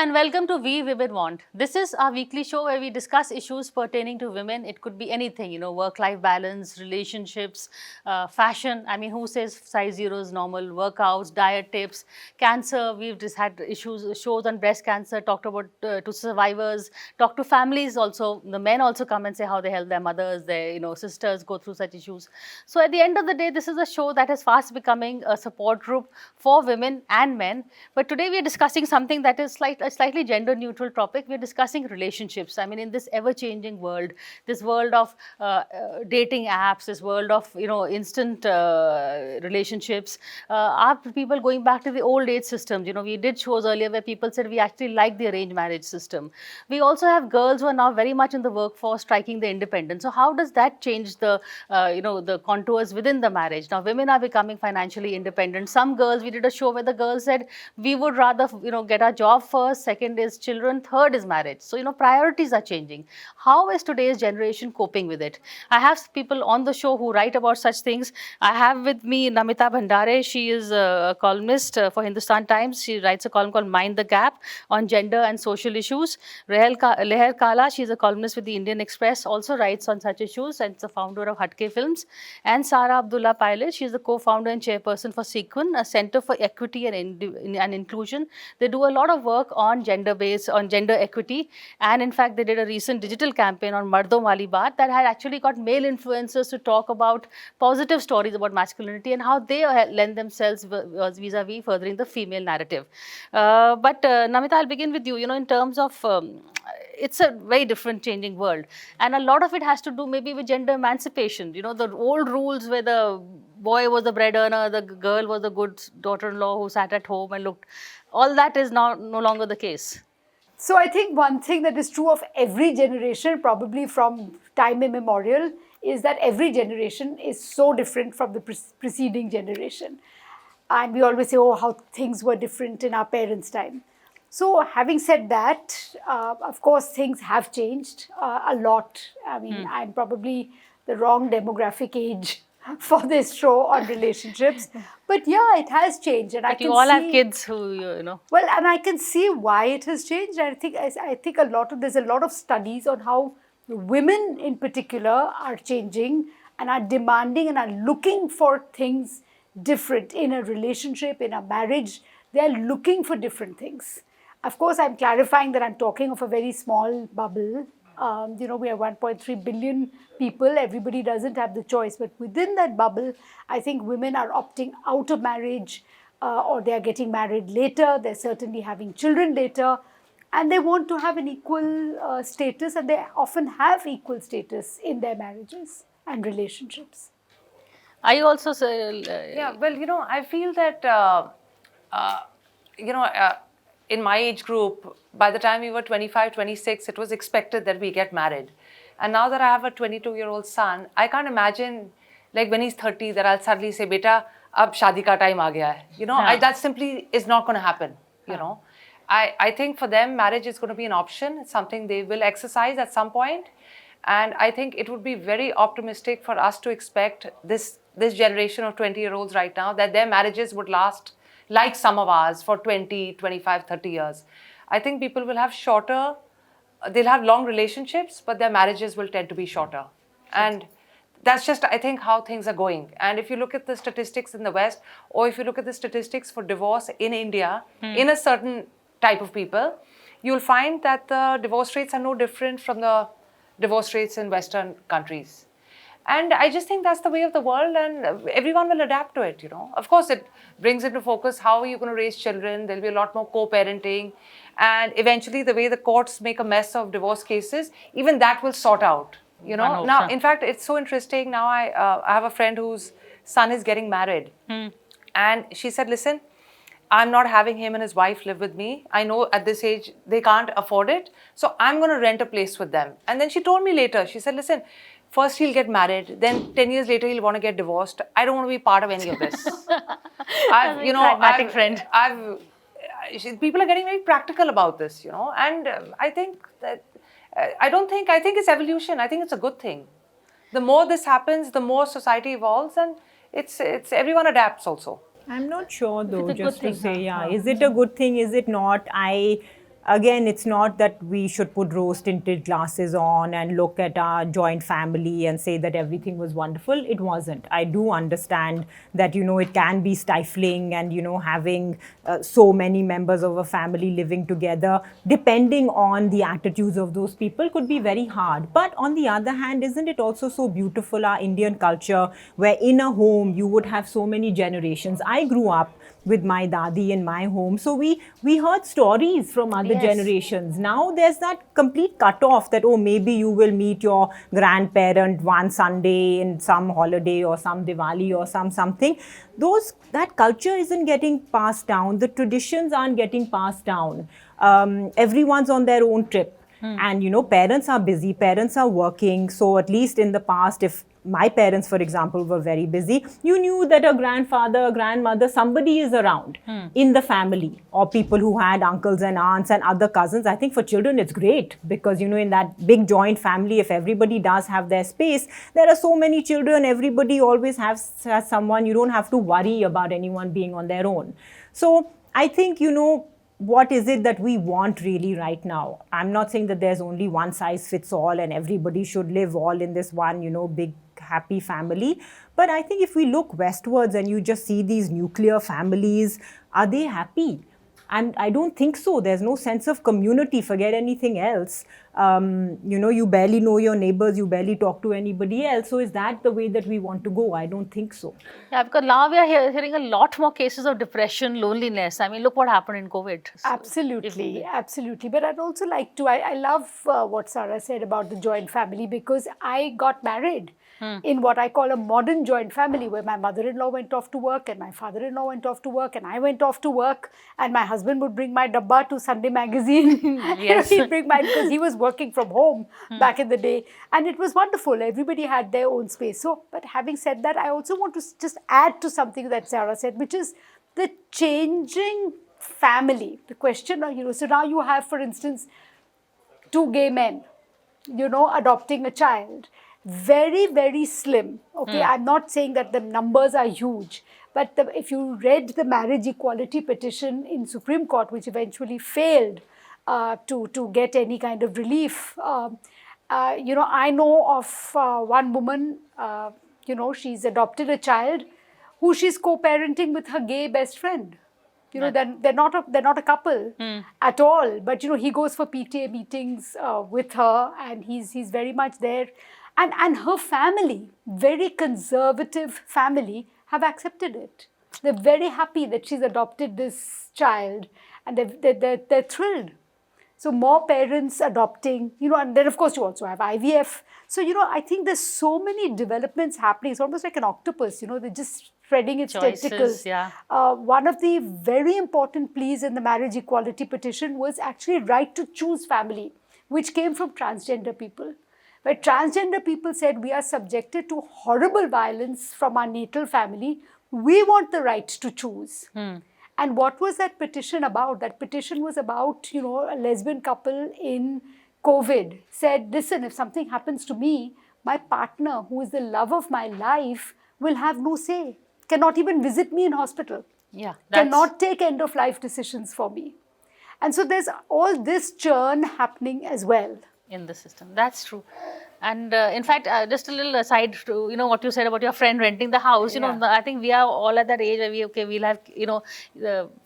and welcome to We Women Want. This is our weekly show where we discuss issues pertaining to women. It could be anything, work-life balance, relationships, fashion. I mean, who says size zero is normal? Workouts, diet tips, cancer. We've just had shows on breast cancer, talked about to survivors, talked to families also. The men also come and say how they help their mothers, their sisters go through such issues. So at the end of the day, this is a show that is fast becoming a support group for women and men. But today we are discussing something that is a slightly gender neutral topic. We are discussing relationships. I mean, in this ever changing world, this world of dating apps, this world of instant relationships, are people going back to the old age systems? We did shows earlier where people said we actually like the arranged marriage system. We also have girls who are now very much in the workforce striking the independence. So how does that change the the contours within the marriage? Now women are becoming financially independent. Some girls, we did a show where the girls said we would rather get our job first, second is children, third is marriage. So priorities are changing. How is today's generation coping with it? I have people on the show who write about such things. I have with me Namita Bhandare. She is a columnist for Hindustan Times. She writes a column called Mind the Gap on gender and social issues. Leher Kala, she is a columnist with the Indian Express, also writes on such issues and is the founder of Hatke Films. And Sara Abdullah Pilot, she is the co-founder and chairperson for Sequin, a center for equity and inclusion. They do a lot of work on gender equity, and in fact they did a recent digital campaign on Mardon Wali Baat that had actually got male influencers to talk about positive stories about masculinity and how they lend themselves vis-a-vis furthering the female narrative. But Namita, I'll begin with you. In terms of it's a very different changing world, and a lot of it has to do maybe with gender emancipation. The old rules where the boy was the bread earner, the girl was the good daughter-in-law who sat at home and looked, all that is now no longer the case. So I think one thing that is true of every generation, probably from time immemorial, is that every generation is so different from the preceding generation. And we always say, oh, how things were different in our parents' time. So having said that, of course, things have changed a lot. I mean, I'm probably the wrong demographic age for this show on relationships. But yeah, it has changed. And but you all have kids who, Well, and I can see why it has changed. I think there's a lot of studies on how women in particular are changing and are demanding and are looking for things different in a relationship, in a marriage. They're looking for different things. Of course, I'm clarifying that I'm talking of a very small bubble. We have 1.3 billion people. Everybody doesn't have the choice. But within that bubble, I think women are opting out of marriage or they're getting married later. They're certainly having children later. And they want to have an equal status, and they often have equal status in their marriages and relationships. I also say... yeah, well, I feel that, in my age group, by the time we were 25, 26, it was expected that we get married. And now that I have a 22-year-old son, I can't imagine, like when he's 30, that I'll suddenly say, beta, ab shadi ka time aa gaya hai. That simply is not going to happen, I think for them, marriage is going to be an option. It's something they will exercise at some point. And I think it would be very optimistic for us to expect this generation of 20-year-olds right now, that their marriages would last like some of ours for 20, 25, 30 years. I think people will have they'll have long relationships, but their marriages will tend to be shorter. And that's just, I think, how things are going. And if you look at the statistics in the West, or if you look at the statistics for divorce in India, in a certain type of people, you'll find that the divorce rates are no different from the divorce rates in Western countries. And I just think that's the way of the world, and everyone will adapt to it, Of course, it brings into focus how are you going to raise children. There'll be a lot more co-parenting. And eventually, the way the courts make a mess of divorce cases, even that will sort out, Now, in fact, it's so interesting. Now, I have a friend whose son is getting married. And she said, listen, I'm not having him and his wife live with me. I know at this age, they can't afford it. So I'm going to rent a place with them. And then she told me later, she said, listen, first he'll get married, then 10 years later he'll want to get divorced. I don't want to be part of any of this. Pragmatic friend. People are getting very practical about this, And I think that, I think it's evolution. I think it's a good thing. The more this happens, the more society evolves, and it's everyone adapts also. I'm not sure though, just to say, is it a good thing, is it not? again, it's not that we should put rose-tinted glasses on and look at our joint family and say that everything was wonderful. It wasn't. I do understand that, it can be stifling, and, having so many members of a family living together, depending on the attitudes of those people, could be very hard. But on the other hand, isn't it also so beautiful, our Indian culture, where in a home you would have so many generations? I grew up with my dadi in my home, so we heard stories from other generations. Now there's that complete cutoff that, oh, maybe you will meet your grandparent one Sunday in some holiday or some Diwali or something. That culture isn't getting passed down. The traditions aren't getting passed down. Everyone's on their own trip. And, parents are busy, parents are working. So at least in the past, if my parents, for example, were very busy, you knew that a grandfather, a grandmother, somebody is around in the family, or people who had uncles and aunts and other cousins. I think for children, it's great because, in that big joint family, if everybody does have their space, there are so many children, everybody always has someone. You don't have to worry about anyone being on their own. So I think, what is it that we want really right now? I'm not saying that there's only one size fits all and everybody should live all in this one, big happy family. But I think if we look westwards and you just see these nuclear families, are they happy? And I don't think so. There's no sense of community. Forget anything else. You barely know your neighbors. You barely talk to anybody else. So is that the way that we want to go? I don't think so. Yeah, because now we are hearing a lot more cases of depression, loneliness. I mean, look what happened in COVID. So Absolutely, absolutely. But I'd also like to, I love what Sarah said about the joint family, because I got married in what I call a modern joint family, where my mother-in-law went off to work and my father-in-law went off to work and I went off to work, and my husband would bring my dabba to Sunday magazine. Yes. He'd bring mine because he was working from home back in the day, and it was wonderful. Everybody had their own space. So, but having said that, I also want to just add to something that Sarah said, which is the changing family. The question, so now you have, for instance, two gay men, adopting a child. Very, very slim. Okay, I'm not saying that the numbers are huge, but if you read the marriage equality petition in Supreme Court, which eventually failed to get any kind of relief, I know of one woman, she's adopted a child who she's co-parenting with her gay best friend. They're not a couple at all. But he goes for PTA meetings with her, and he's very much there. And her family, very conservative family, have accepted it. They're very happy that she's adopted this child, and they're thrilled. So more parents adopting, and then of course you also have IVF. So, I think there's so many developments happening. It's almost like an octopus, they're just spreading its tentacles. Yeah. One of the very important pleas in the marriage equality petition was actually right to choose family, which came from transgender people. Where transgender people said, we are subjected to horrible violence from our natal family. We want the right to choose. And what was that petition about? That petition was about, a lesbian couple in COVID said, listen, if something happens to me, my partner, who is the love of my life, will have no say. Cannot even visit me in hospital. Yeah. Cannot take end of life decisions for me. And so there's all this churn happening as well in the system. That's true. And in fact, just a little aside to, what you said about your friend renting the house, I think we are all at that age where we'll have,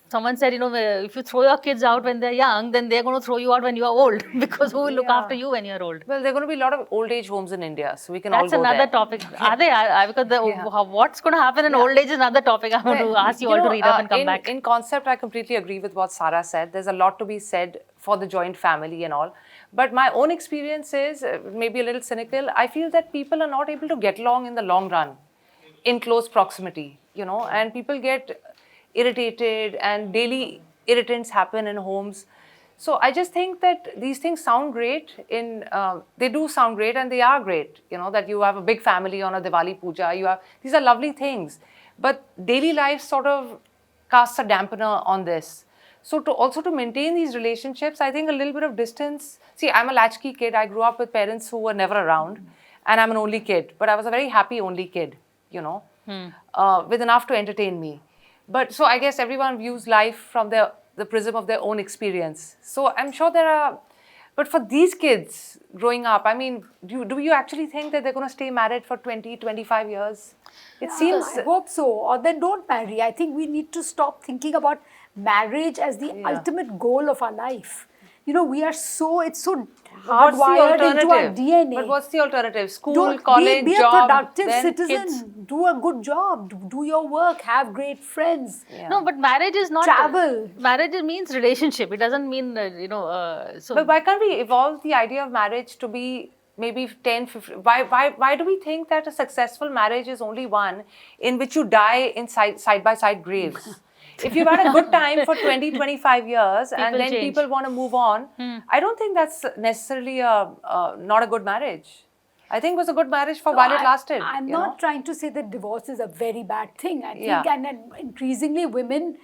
someone said, if you throw your kids out when they're young, then they're going to throw you out when you are old, because who will look after you when you're old? Well, there are going to be a lot of old age homes in India, so we can all go there. That's another topic. Are they? Because what's going to happen in old age is another topic. I want to ask you all to read up and come back. In concept, I completely agree with what Sarah said. There's a lot to be said for the joint family and all. But my own experience is, maybe a little cynical, I feel that people are not able to get along in the long run, in close proximity, and people get irritated and daily irritants happen in homes. So I just think that these things sound great, they do sound great, and they are great, that you have a big family on a Diwali puja, these are lovely things. But daily life sort of casts a dampener on this. So to maintain these relationships, I think a little bit of distance. See, I'm a latchkey kid. I grew up with parents who were never around, and I'm an only kid. But I was a very happy only kid, with enough to entertain me. But so I guess everyone views life from their the prism of their own experience. So I'm sure there are, but for these kids growing up, I mean, do you actually think that they're going to stay married for 20, 25 years? It seems. I hope so. Or then don't marry. I think we need to stop thinking about marriage as the ultimate goal of our life. You know, it's so What's the hardwired into our alternative? DNA. But what's the alternative? School, Don't college, be a job, productive then citizen. kids. Do a good job. Do your work. Have great friends. No, but marriage is not Travel. Marriage means relationship. It doesn't mean so. But why can't we evolve the idea of marriage to be maybe 10, 15? Why do we think that a successful marriage is only one in which you die in side by side graves? If you've had a good time for 20, 25 years and then change. people want to move on, I don't think that's necessarily not a good marriage. I think it was a good marriage for while it lasted. I'm you not know? trying to say that divorce is a very bad thing. I think, Yeah. and then increasingly women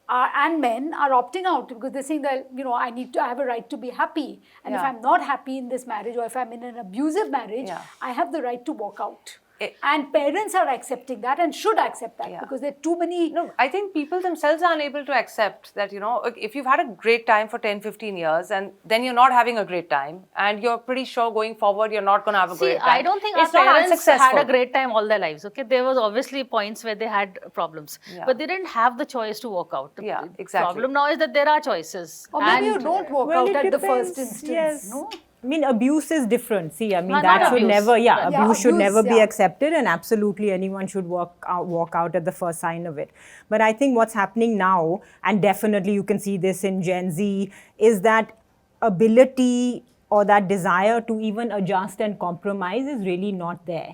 and men are opting out because they're saying that, you know, I have a right to be happy. And if Yeah. I'm not happy in this marriage or if I'm in an abusive marriage, Yeah. I have the right to walk out. It- And parents are accepting that and should accept that Yeah. because there are too many. No, I think people themselves are unable to accept that, you know, if you've had a great time for 10, 15 years and then you're not having a great time and you're pretty sure going forward you're not going to have a See, great time. I don't think it's our not parents unsuccessful. had a great time all their lives. Okay, there was obviously points where they had problems, Yeah. but they didn't have the choice to walk out. Yeah, The exactly. problem now is that there are choices. Or maybe And- you don't walk Well, out it at the first depends, instance. yes. No? I mean, abuse is different. See, I mean, Not that should abuse. never, Yeah, abuse should abuse, never be yeah. accepted, and absolutely anyone should walk out at the first sign of it. But I think what's happening now, and definitely you can see this in Gen Z, is that ability or that desire to even adjust and compromise is really not there.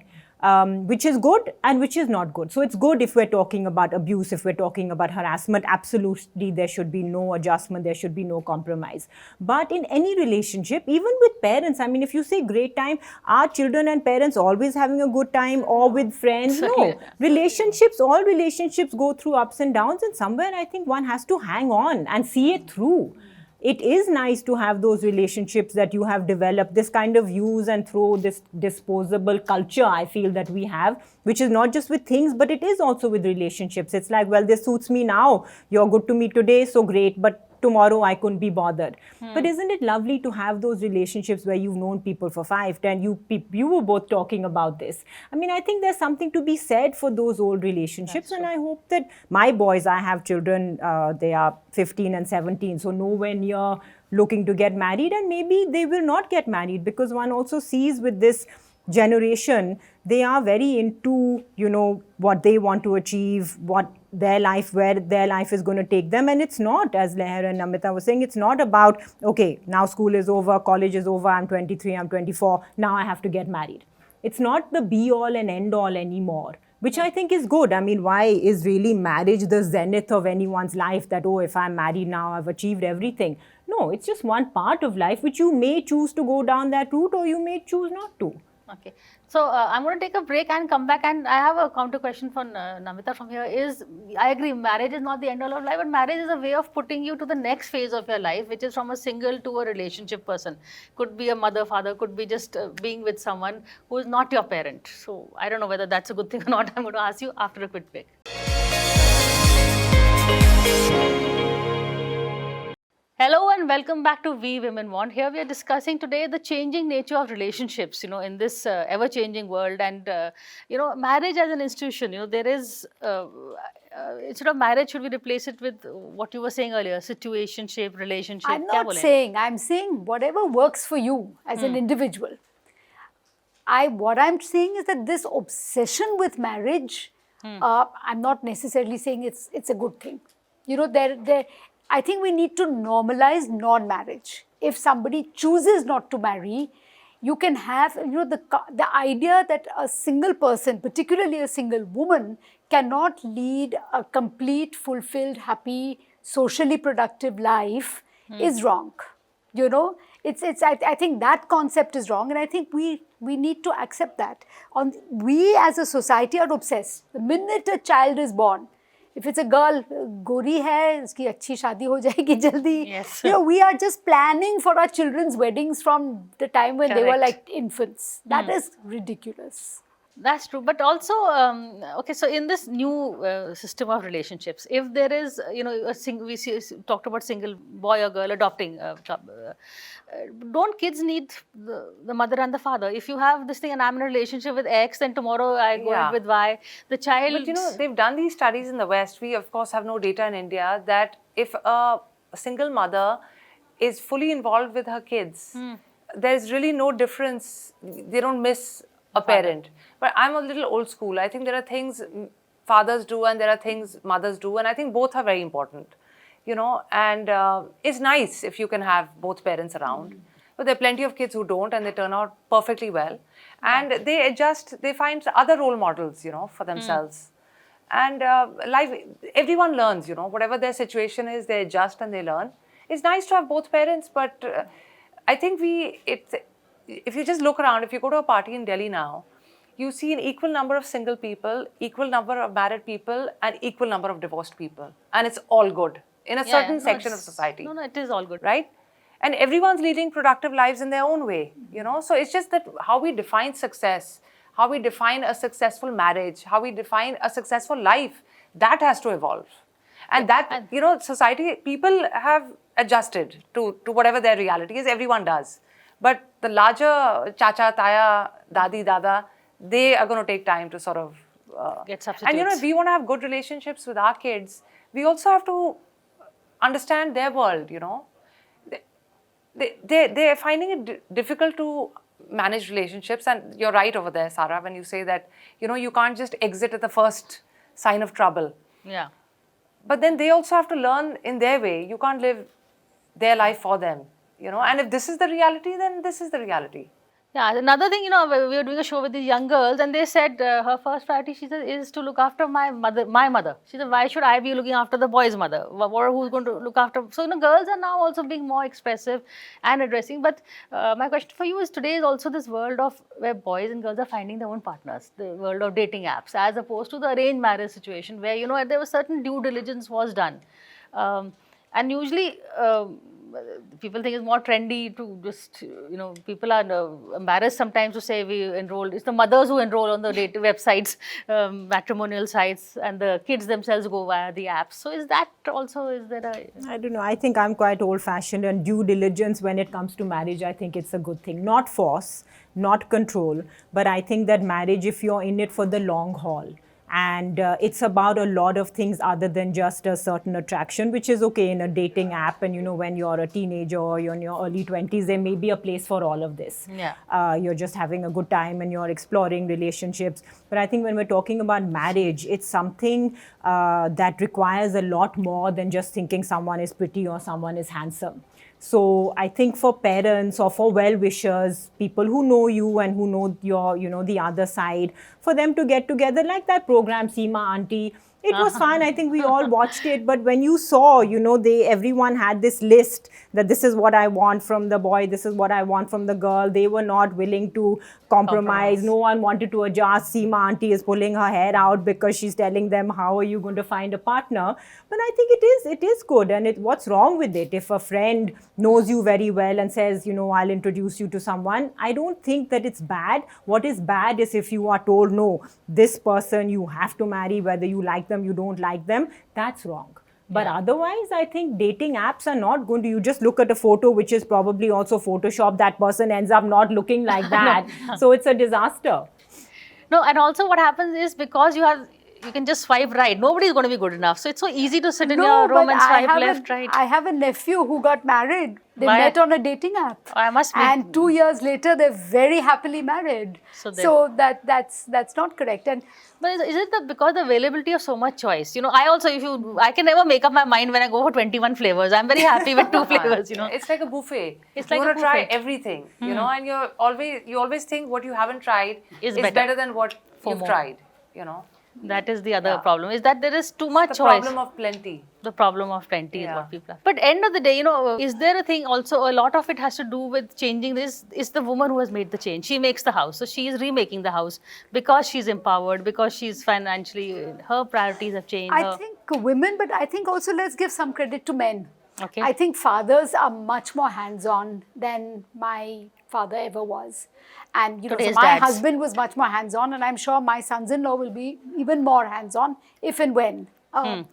Which is good and which is not good. So it's good if we're talking about abuse, if we're talking about harassment, absolutely there should be no adjustment, there should be no compromise. But in any relationship, even with parents, I mean, if you say great time, are children and parents always having a good time or with friends? No. Relationships, all relationships go through ups and downs, and somewhere I think one has to hang on and see it through. It is nice to have those relationships that you have developed, this kind of use and throw, this disposable culture I feel that we have, which is not just with things, but it is also with relationships. It's like, well, this suits me now. You're good to me today, so great, but tomorrow I couldn't be bothered. But isn't it lovely to have those relationships where you've known people for 5, 10, you were both talking about this. I mean, I think there's something to be said for those old relationships. And I hope that my boys, I have children, they are 15 and 17, so nowhere near looking to get married, and maybe they will not get married because one also sees with this generation, they are very into, you know, what they want to achieve, what their life, where their life is going to take them. And it's not, as Leher and Namita were saying, it's not about, okay, now school is over, college is over, I'm 23, I'm 24, now I have to get married. It's not the be all and end all anymore, which I think is good. I mean, why is really marriage the zenith of anyone's life that, oh, if I'm married now, I've achieved everything? No, it's just one part of life which you may choose to go down that route or you may choose not to. Okay, so I'm going to take a break and come back, and I have a counter question for Namita from here. I agree, marriage is not the end all of life, but marriage is a way of putting you to the next phase of your life, which is from a single to a relationship person. Could be a mother, father, could be just being with someone who is not your parent. So I don't know whether that's a good thing or not. I'm going to ask you after a quick break. Hello and welcome back to We Women Want. Here we are discussing today the changing nature of relationships, you know, in this ever-changing world, and you know, marriage as an institution. You know, there is instead of marriage, should we replace it with what you were saying earlier, situationship, relationship? I'm Kya not bole? saying, I'm saying whatever works for you as an individual. What I'm saying is that this obsession with marriage, I'm not necessarily saying it's a good thing. You know, I think we need to normalize non-marriage. If somebody chooses not to marry, you can have, you know, the idea that a single person, particularly a single woman, cannot lead a complete, fulfilled, happy, socially productive life is wrong. You know, I think that concept is wrong, and I think we need to accept that. We as a society are obsessed. The minute a child is born, if it's a girl, गोरी है, इसकी अच्छी शादी हो जाएगी जल्दी. Yes. You know, we are just planning for our children's weddings from the time when they were Correct. like infants. That is ridiculous. That's true, but also, okay. So in this new system of relationships, if there is, a talked about single boy or girl adopting, don't kids need the mother and the father? If you have this thing, and I'm in a relationship with X, then tomorrow I go Yeah. in with Y. The child. But they've done these studies in the West. We, of course, have no data in India that if a single mother is fully involved with her kids, there's really no difference. They don't miss a parent. But I'm a little old school. I think there are things fathers do and there are things mothers do, and I think both are very important. And it's nice if you can have both parents around. But there are plenty of kids who don't, and they turn out perfectly well. And they adjust, they find other role models, for themselves. And life, everyone learns, whatever their situation is, they adjust and they learn. It's nice to have both parents, but I think if you just look around, if you go to a party in Delhi now, you see an equal number of single people, equal number of married people, and equal number of divorced people. And it's all good in a certain section of society. No, it is all good. Right? And everyone's leading productive lives in their own way, So it's just that how we define success, how we define a successful marriage, how we define a successful life, that has to evolve. And that, society, people have adjusted to whatever their reality is. Everyone does. But the larger chacha, taya, dadi, dada, they are going to take time to sort of get substitutes. And if we want to have good relationships with our kids, we also have to understand their world, They're finding it difficult to manage relationships. And you're right over there, Sarah, when you say that, you can't just exit at the first sign of trouble. Yeah. But then they also have to learn in their way. You can't live their life for them, And if this is the reality, then this is the reality. Yeah, another thing, we were doing a show with these young girls, and they said her first priority, she said, is to look after my mother. She said, why should I be looking after the boy's mother? Or who's going to look after? So, girls are now also being more expressive and addressing. But my question for you is, today is also this world of where boys and girls are finding their own partners, the world of dating apps, as opposed to the arranged marriage situation where, there was certain due diligence was done. And usually, people think it's more trendy to just, people are embarrassed sometimes to say we enrolled. It's the mothers who enroll on the date websites, matrimonial sites, and the kids themselves go via the apps. So is there I don't know. I think I'm quite old-fashioned, and due diligence when it comes to marriage, I think it's a good thing. Not force, not control, but I think that marriage, if you're in it for the long haul, and it's about a lot of things other than just a certain attraction, which is okay in a dating app. And when you're a teenager or you're in your early 20s, there may be a place for all of this. Yeah. You're just having a good time and you're exploring relationships. But I think when we're talking about marriage, it's something that requires a lot more than just thinking someone is pretty or someone is handsome. So I think for parents or for well-wishers, people who know you and who know your, the other side, for them to get together like that program, Seema Auntie, it was fun. I think we all watched it. But when you saw, everyone had this list that this is what I want from the boy, this is what I want from the girl. They were not willing to compromise. No one wanted to adjust. Seema Auntie is pulling her hair out because she's telling them, how are you going to find a partner? But I think it is good. And what's wrong with it? If a friend knows you very well and says, I'll introduce you to someone, I don't think that it's bad. What is bad is if you are told, no, this person you have to marry, whether you like them, you don't like them, that's wrong. But otherwise, I think dating apps are not going to, you just look at a photo, which is probably also Photoshop, that person ends up not looking like that. So it's a disaster. No, and also what happens is, because you can just swipe right. Nobody is going to be good enough. So it's so easy to sit in your room and swipe left, right. I have a nephew who got married. They met on a dating app. I must be. And 2 years later, they're very happily married. So that's not correct. But is it because the availability of so much choice? I can never make up my mind when I go for 21 flavors. I'm very happy with 2 flavors, It's like a buffet. It's you like want to try everything, and you always think what you haven't tried is better than what you've tried, That is the other problem, is that there is too much choice. The problem of plenty. The problem of plenty is what people are. But end of the day, is there a thing also, a lot of it has to do with changing this, is the woman who has made the change. She makes the house. So she is remaking the house because she's empowered, because she's financially, her priorities have changed. I think women, but I think also let's give some credit to men. Okay. I think fathers are much more hands-on than my father ever was. And so Today's my dads. husband was much more hands-on, and I'm sure my sons-in-law will be even more hands-on if and when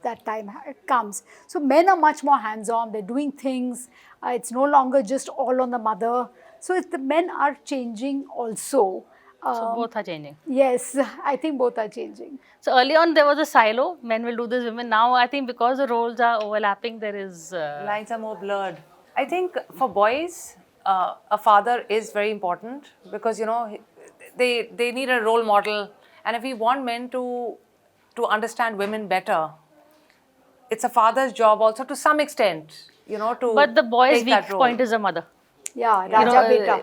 that time comes. So men are much more hands-on. They're doing things. It's no longer just all on the mother. So the men are changing also. So both are changing. Yes, I think both are changing. So early on there was a silo, men will do this, women. Now I think because the roles are overlapping, there is... Lines are more blurred. I think for boys, a father is very important because, they need a role model. And if we want men to understand women better, it's a father's job also to some extent, to But the boy's take weak that role. point is a mother. Yeah, You know, Raja Beta.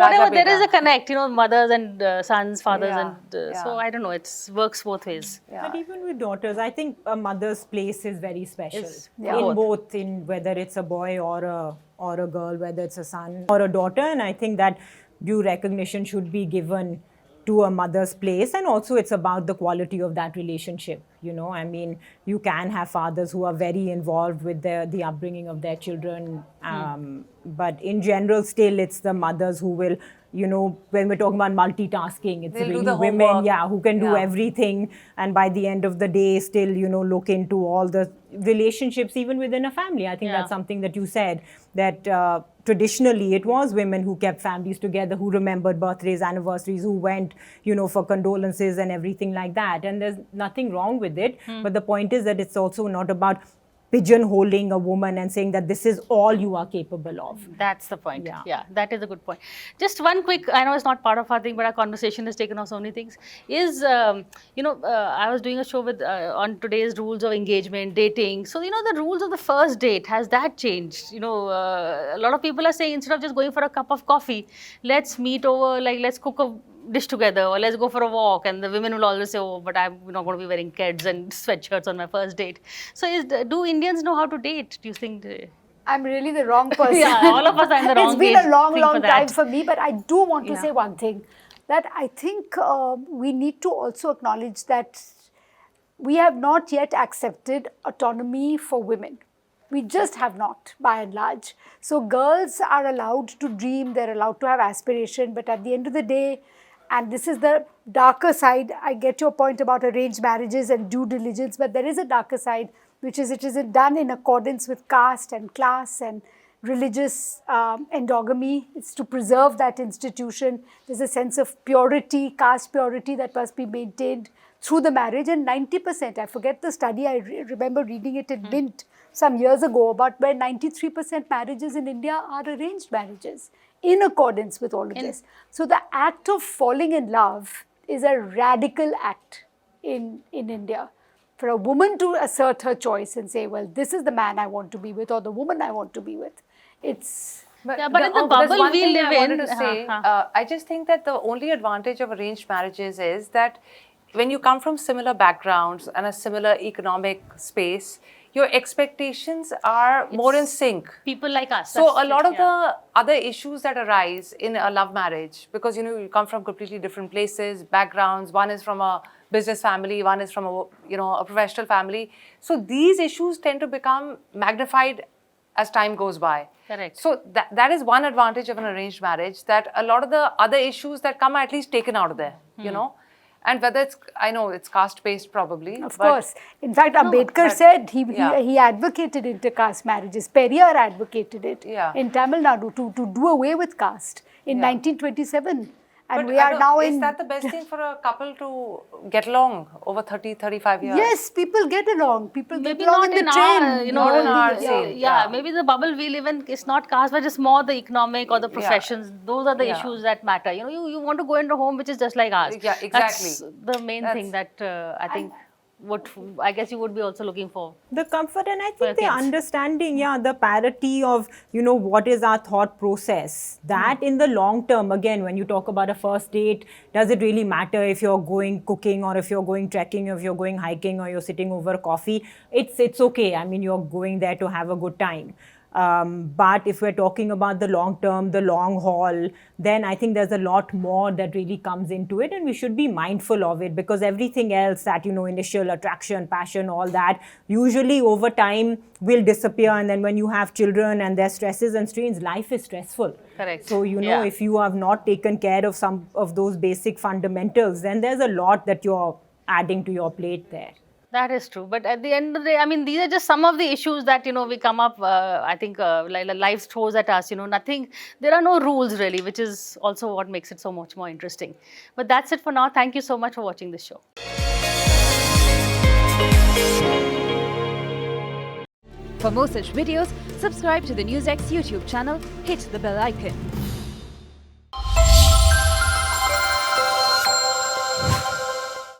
whatever, there is Beta. a connect, mothers and sons, fathers, Yeah, and so I don't know, it works both ways. Yeah. But even with daughters, I think a mother's place is very special. Yeah. In both, in whether it's a boy or a girl, whether it's a son or a daughter. And I think that due recognition should be given to a mother's place, and also it's about the quality of that relationship. I mean, you can have fathers who are very involved with the upbringing of their children, but in general, still it's the mothers who will, when we're talking about multitasking, it's They'll do really the women, homework. who can do Yeah. everything, and by the end of the day, still, look into all the relationships even within a family. I think Yeah. that's something that you said, that traditionally it was women who kept families together, who remembered birthdays, anniversaries, who went, for condolences and everything like that. And there's nothing wrong with it. But the point is that it's also not about pigeonholing a woman and saying that this is all you are capable of. That's the point. Yeah. Yeah, that is a good point. Just one quick, I know it's not part of our thing, but our conversation has taken off so many things. I was doing a show with on today's rules of engagement, dating. So, the rules of the first date, has that changed? A lot of people are saying instead of just going for a cup of coffee, let's meet over, let's cook a dish together, or let's go for a walk. And the women will always say, oh, but I'm not going to be wearing keds and sweatshirts on my first date. So do Indians know how to date, do you think? I'm really the wrong person. Yeah, all of us are in the wrong It's been age a long, thing long for time that. for me, but I do want to Yeah. say one thing, that I think we need to also acknowledge that we have not yet accepted autonomy for women. We just have not, by and large. So girls are allowed to dream, they're allowed to have aspiration, but at the end of the day, and this is the darker side, I get your point about arranged marriages and due diligence, but there is a darker side, which is it isn't done in accordance with caste and class and religious endogamy. It's to preserve that institution. There's a sense of purity, caste purity, that must be maintained through the marriage. And 90%, I forget the study, I remember reading it in Mint some years ago, about where 93% marriages in India are arranged marriages in accordance with all of this. So the act of falling in love is a radical act in India. For a woman to assert her choice and say, well, this is the man I want to be with, or the woman I want to be with, it's... Yeah, but in the there's bubble one we thing live I wanted in, to say, uh-huh. I just think that the only advantage of arranged marriages is that when you come from similar backgrounds and a similar economic space, your expectations are more in sync. People like us. So that's a lot it, of the other issues that arise in a love marriage, because you come from completely different places, backgrounds. One is from a business family, one is from a professional family. So these issues tend to become magnified as time goes by. Correct. So that is one advantage of an arranged marriage, that a lot of the other issues that come are at least taken out of there. And whether it's, I know it's caste-based probably. Of course. In fact, Ambedkar said he advocated intercaste marriages. Periyar advocated it in Tamil Nadu to do away with caste in 1927. And But we are now is in... that the best thing for a couple to get along over 30, 35 years? Yes, people get along. People maybe get along not in the in train. our, Not in our yeah, scene. yeah, maybe the bubble we live in is not caste, but just more the economic or the professions. Those are the issues that matter. You want to go into a home which is just like ours. Yeah, exactly. That's the main thing that I think I guess you would be also looking for. The comfort, and I For think the kids. understanding, the parity of, what is our thought process. That in the long term, again, when you talk about a first date, does it really matter if you're going cooking, or if you're going trekking, or if you're going hiking, or you're sitting over coffee? It's okay. I mean, you're going there to have a good time. But if we're talking about the long term, the long haul, then I think there's a lot more that really comes into it, and we should be mindful of it, because everything else that, initial attraction, passion, all that, usually over time will disappear. And then when you have children and their stresses and strains, life is stressful. Correct. So, Yeah. if you have not taken care of some of those basic fundamentals, then there's a lot that you're adding to your plate there. That is true. But at the end of the day, I mean, these are just some of the issues that, we come up, I think, like life throws at us, nothing, there are no rules really, which is also what makes it so much more interesting. But that's it for now. Thank you so much for watching this show. For more such videos, subscribe to the NewsX YouTube channel, hit the bell icon.